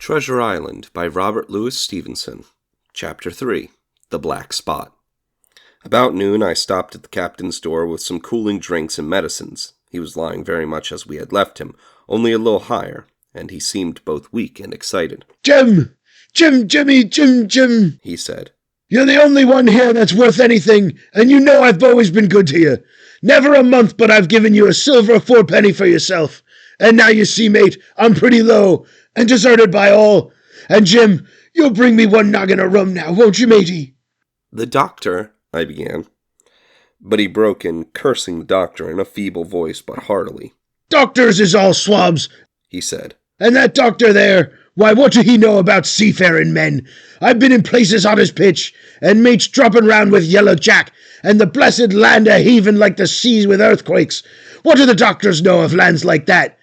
Treasure Island by Robert Louis Stevenson. Chapter 3. The Black Spot. About noon I stopped at the captain's door with some cooling drinks and medicines. He was lying very much as we had left him, only a little higher, and he seemed both weak and excited. Jim, he said. You're the only one here that's worth anything, and you know I've always been good to you. Never a month but I've given you a silver fourpenny for yourself. And now you see, mate, I'm pretty low, and deserted by all. And Jim, you'll bring me one noggin of rum now, won't you, matey? The doctor, I began. But he broke in, cursing the doctor in a feeble voice but heartily. Doctors is all swabs, he said. And that doctor there, why, what do he know about seafaring men? I've been in places hot as pitch, and mates dropping round with yellow jack, and the blessed land a-heaving like the seas with earthquakes. What do the doctors know of lands like that?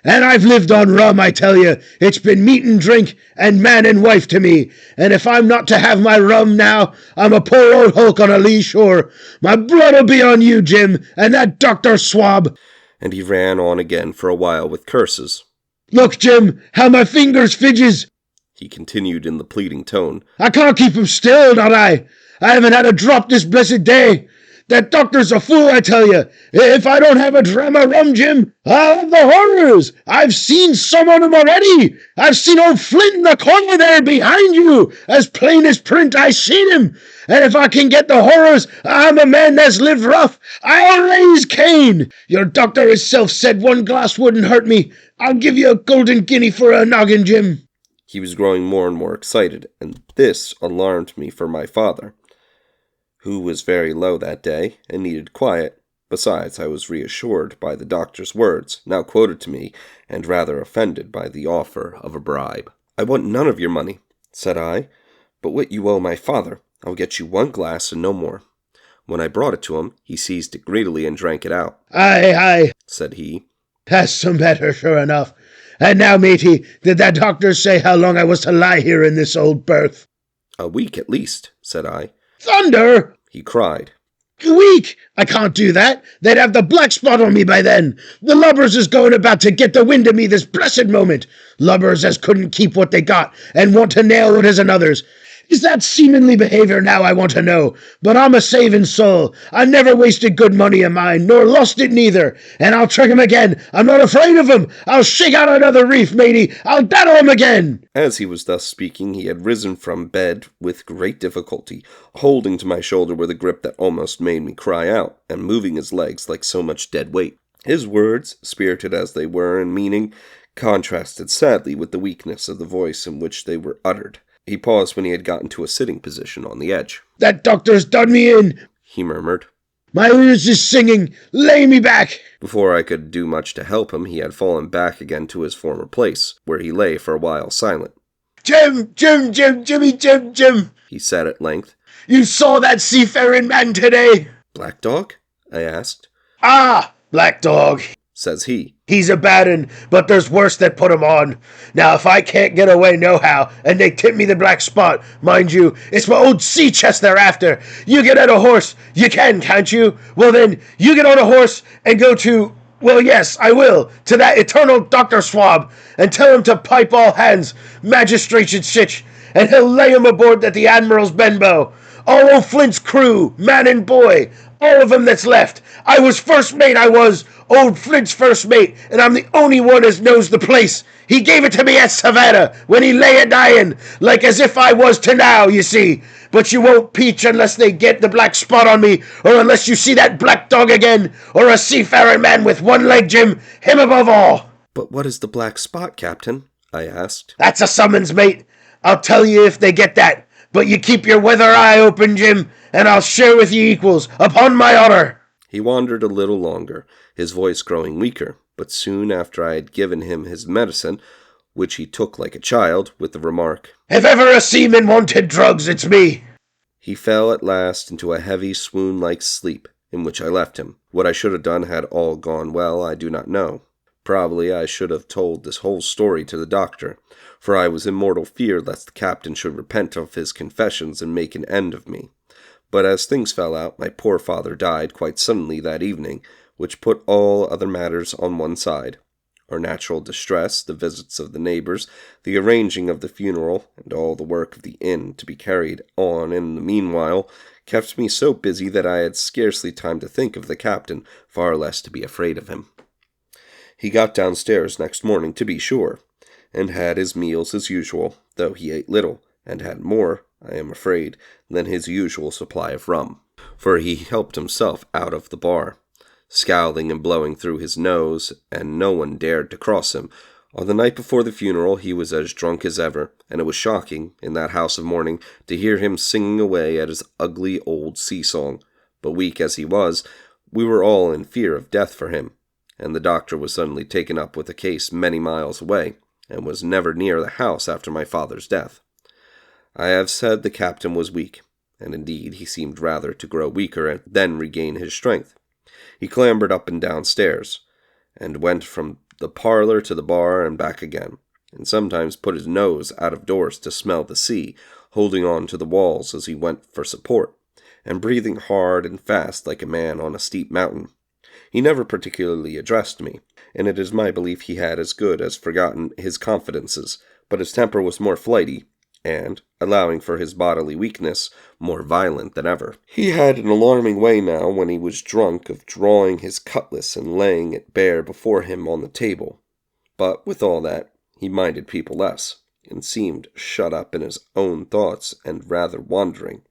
And I've lived on rum, I tell you. It's been meat and drink, and man and wife to me. And if I'm not to have my rum now, I'm a poor old hulk on a lee shore. My blood'll be on you, Jim, and that doctor swab. And he ran on again for a while with curses. Look, Jim, how my fingers fidges, he continued in the pleading tone. I can't keep 'em still, not I. I haven't had a drop this blessed day. That doctor's a fool, I tell you. If I don't have a dram of rum, Jim, I'll have the horrors. I've seen some of 'em already. I've seen old Flint in the corner there behind you. As plain as print, I seen him. And if I can get the horrors, I'm a man that's lived rough. I'll raise Cain. Your doctor himself said one glass wouldn't hurt me. I'll give you a golden guinea for a noggin, Jim. He was growing more and more excited, and this alarmed me for my father, who was very low that day and needed quiet. Besides, I was reassured by the doctor's words, now quoted to me, and rather offended by the offer of a bribe. I want none of your money, said I, but what you owe my father. I'll get you one glass and no more. When I brought it to him, he seized it greedily and drank it out. Aye, said he. That's some better, sure enough. And now, matey, did that doctor say how long I was to lie here in this old berth? A week at least, said I. Thunder! He cried. A week! I can't do that. They'd have the black spot on me by then. The lubbers is going about to get the wind of me this blessed moment. Lubbers as couldn't keep what they got and want to nail what is another's. Is that seamanly behaviour now, I want to know? But I'm a saving soul. I never wasted good money of mine, nor lost it neither. And I'll trick 'em again. I'm not afraid of 'em. I'll shake out another reef, matey. I'll daddle 'em again. As he was thus speaking, he had risen from bed with great difficulty, holding to my shoulder with a grip that almost made me cry out, and moving his legs like so much dead weight. His words, spirited as they were in meaning, contrasted sadly with the weakness of the voice in which they were uttered. He paused when he had gotten to a sitting position on the edge. That doctor's done me in, he murmured. My ears is singing. Lay me back. Before I could do much to help him, he had fallen back again to his former place, where he lay for a while silent. Jimmy, he said at length. You saw that seafaring man today? Black Dog? I asked. Ah, Black Dog, says he. He's a bad un, but there's worse that put him on. Now, if I can't get away nohow, and they tip me the black spot, mind you, it's my old sea chest they're after. You get on a horse. You can, can't you? Well then, you get on a horse and go to, well yes, I will, to that eternal Dr. Swab, and tell him to pipe all hands, magistrates and sich, and he'll lay 'em aboard at the Admiral's Benbow. All old Flint's crew, man and boy, all of 'em that's left. I was first mate, I was. Old Flint's first mate, and I'm the only one as knows the place. He gave it to me at Savannah, when he lay a-dying, like as if I was to now, you see. But you won't peach unless they get the black spot on me, or unless you see that Black Dog again, or a seafaring man with one leg, Jim, him above all. But what is the black spot, Captain? I asked. That's a summons, mate. I'll tell you if they get that. But you keep your weather eye open, Jim, and I'll share with ye equals, upon my honour. He wandered a little longer, his voice growing weaker, but soon after I had given him his medicine, which he took like a child, with the remark, If ever a seaman wanted drugs, it's me. He fell at last into a heavy swoon-like sleep, in which I left him. What I should have done had all gone well, I do not know. Probably I should have told this whole story to the doctor, for I was in mortal fear lest the captain should repent of his confessions and make an end of me. But as things fell out, my poor father died quite suddenly that evening, which put all other matters on one side. Our natural distress, the visits of the neighbors, the arranging of the funeral, and all the work of the inn to be carried on in the meanwhile, kept me so busy that I had scarcely time to think of the captain, far less to be afraid of him. He got downstairs next morning, to be sure, and had his meals as usual, though he ate little, and had more, I am afraid, than his usual supply of rum, for he helped himself out of the bar, scowling and blowing through his nose, and no one dared to cross him. On the night before the funeral he was as drunk as ever, and it was shocking, in that house of mourning, to hear him singing away at his ugly old sea-song. But weak as he was, we were all in fear of death for him, and the doctor was suddenly taken up with a case many miles away, and was never near the house after my father's death. I have said the captain was weak, and indeed he seemed rather to grow weaker and then regain his strength. He clambered up and down stairs, and went from the parlor to the bar and back again, and sometimes put his nose out of doors to smell the sea, holding on to the walls as he went for support, and breathing hard and fast like a man on a steep mountain. He never particularly addressed me, and it is my belief he had as good as forgotten his confidences, but his temper was more flighty, and, allowing for his bodily weakness, more violent than ever. He had an alarming way now, when he was drunk, of drawing his cutlass and laying it bare before him on the table. But, with all that, he minded people less, and seemed shut up in his own thoughts and rather wandering.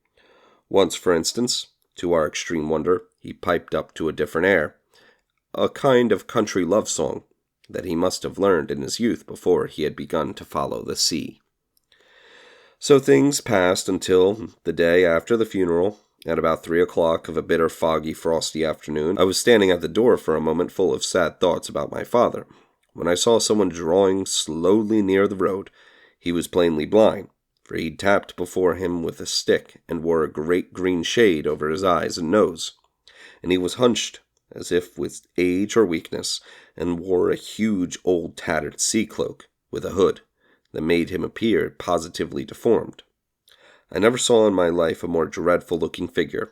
Once, for instance, to our extreme wonder, he piped up to a different air, a kind of country love song that he must have learned in his youth before he had begun to follow the sea. So things passed until, the day after the funeral, at about 3 o'clock of a bitter, foggy, frosty afternoon, I was standing at the door for a moment full of sad thoughts about my father, when I saw someone drawing slowly near the road. He was plainly blind, for he tapped before him with a stick and wore a great green shade over his eyes and nose, and he was hunched, as if with age or weakness, and wore a huge old tattered sea cloak, with a hood, that made him appear positively deformed. I never saw in my life a more dreadful-looking figure.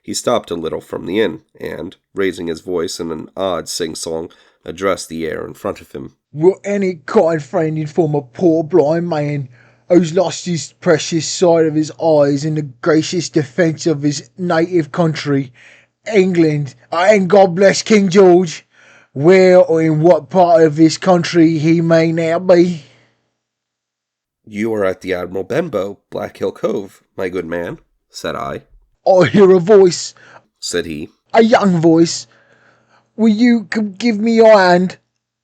He stopped a little from the inn, and, raising his voice in an odd sing-song, addressed the air in front of him. "Will any kind friend inform a poor blind man who's lost his precious sight of his eyes in the gracious defence of his native country, England, and God bless King George, where or in what part of this country he may now be?" "You are at the Admiral Benbow, Black Hill Cove, my good man," said I. "I hear a voice," said he. "a young voice. Will you give me your hand,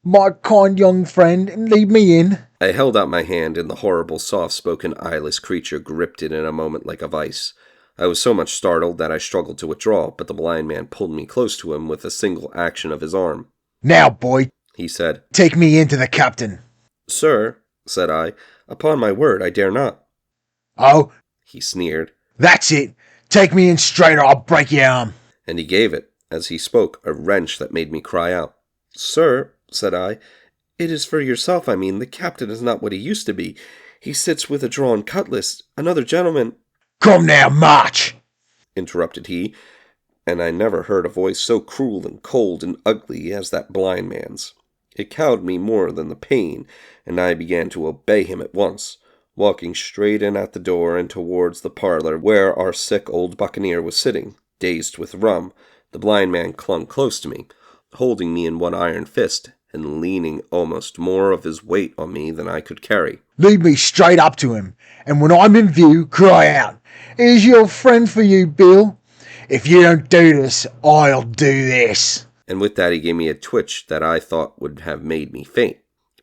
my kind young friend, and lead me in?" I held out my hand, and the horrible, soft-spoken, eyeless creature gripped it in a moment like a vice. I was so much startled that I struggled to withdraw, but the blind man pulled me close to him with a single action of his arm. "Now, boy," he said, "take me in to the captain." "Sir," said I, "upon my word, I dare not." "Oh," he sneered. "That's it. Take me in straight or I'll break your arm." And he gave it, as he spoke, a wrench that made me cry out. "Sir," said I, "it is for yourself, I mean. The captain is not what he used to be. He sits with a drawn cutlass. Another gentleman—" "Come now, march," interrupted he, and I never heard a voice so cruel and cold and ugly as that blind man's. It cowed me more than the pain, and I began to obey him at once, walking straight in at the door and towards the parlor where our sick old Buccaneer was sitting, dazed with rum. The blind man clung close to me, holding me in one iron fist, and leaning almost more of his weight on me than I could carry. "Lead me straight up to him, and when I'm in view, cry out, 'Here's your friend for you, Bill. If you don't do this, I'll do this.'" And with that he gave me a twitch that I thought would have made me faint.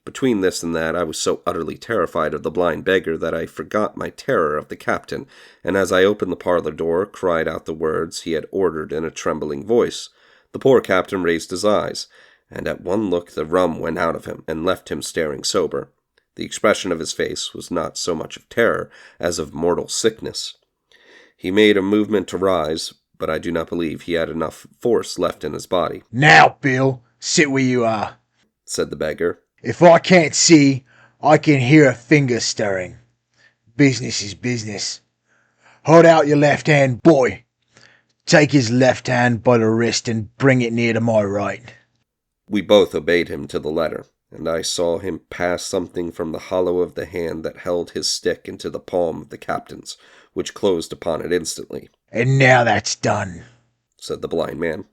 Between this and that, I was so utterly terrified of the blind beggar that I forgot my terror of the captain, and as I opened the parlor door, cried out the words he had ordered in a trembling voice. The poor captain raised his eyes, and at one look the rum went out of him, and left him staring sober. The expression of his face was not so much of terror as of mortal sickness. He made a movement to rise, but I do not believe he had enough force left in his body. "Now, Bill, sit where you are," said the beggar. "If I can't see, I can hear a finger stirring. Business is business. Hold out your left hand, boy. Take his left hand by the wrist and bring it near to my right." We both obeyed him to the letter, and I saw him pass something from the hollow of the hand that held his stick into the palm of the captain's, which closed upon it instantly. "And now that's done," said the blind man.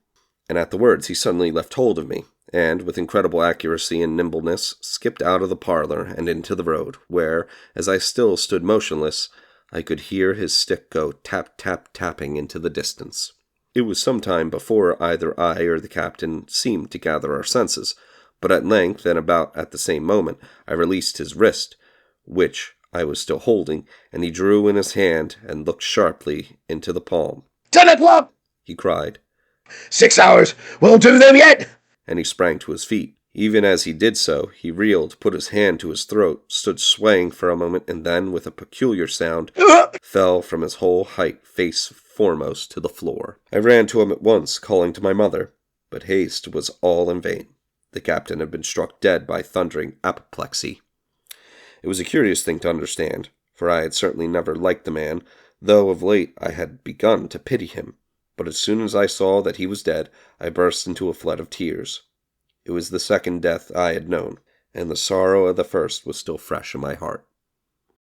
And at the words he suddenly left hold of me, and, with incredible accuracy and nimbleness, skipped out of the parlor and into the road, where, as I still stood motionless, I could hear his stick go tap-tap-tapping into the distance. It was some time before either I or the captain seemed to gather our senses, but at length, and about at the same moment, I released his wrist, which I was still holding, and he drew in his hand and looked sharply into the palm. 10 o'clock! He cried. 6 hours! We'll do them yet! And he sprang to his feet. Even as he did so, he reeled, put his hand to his throat, stood swaying for a moment, and then, with a peculiar sound, fell from his whole height face foremost to the floor. I ran to him at once, calling to my mother, but haste was all in vain. The captain had been struck dead by thundering apoplexy. It was a curious thing to understand, for I had certainly never liked the man, though of late I had begun to pity him. But as soon as I saw that he was dead, I burst into a flood of tears. It was the second death I had known, and the sorrow of the first was still fresh in my heart.